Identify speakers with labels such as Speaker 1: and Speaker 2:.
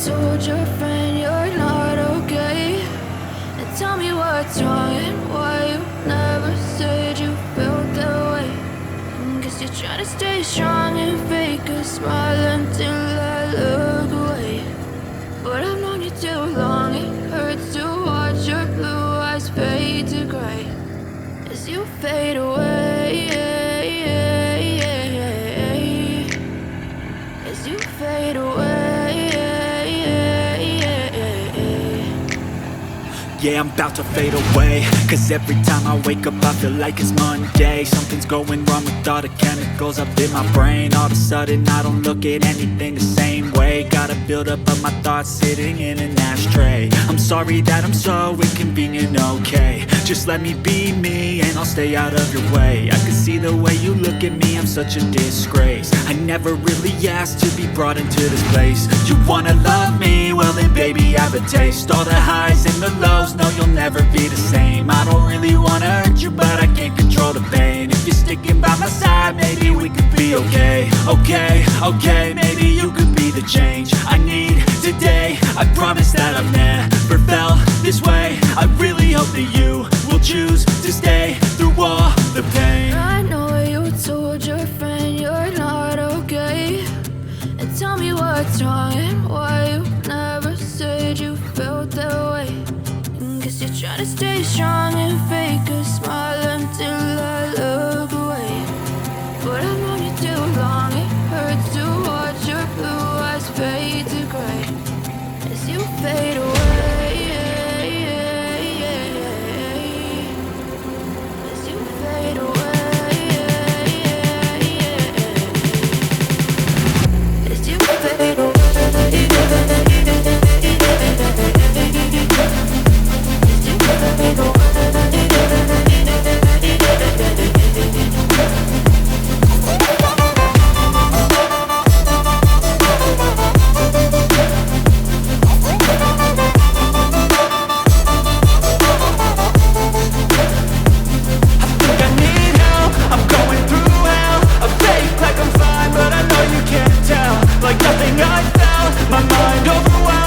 Speaker 1: told your friend you're not okay? And tell me what's wrong and why you never said you felt that way. Guess you're trying to stay strong and fake a smile until I look away. But I've known you too long, it hurts to watch your blue eyes fade to gray as you fade away, as you fade away.
Speaker 2: Yeah, I'm about to fade away, cause every time I wake up I feel like it's Monday. Something's going wrong with all the chemicals up in my brain. All of a sudden I don't look at anything the same way. Got a build up of my thoughts sitting in an ashtray. I'm sorry that I'm so inconvenient, okay? Just let me be me and I'll stay out of your way. I can see the way you look at me, I'm such a disgrace. I never really asked to be brought into this place. You wanna love me? Well then baby I have a taste. All the highs and the lows, no you'll never be the same. I don't really wanna hurt you but I can't control the pain. If you're sticking by my side maybe we could be okay. Okay, maybe you could be the change I need today. I promise that I've never felt this way. I really hope that you will choose to stay through all the pain.
Speaker 1: I know you told your friend you're not okay. And tell me what's wrong and why you never said you felt that way. Guess you're trying to stay strong and fake a smile until I look away. But I've known you too long, it hurts to watch your blue eyes fade to gray as you fade away, as you fade away, as you fade away.
Speaker 2: Like nothing I felt, my mind overwhelmed.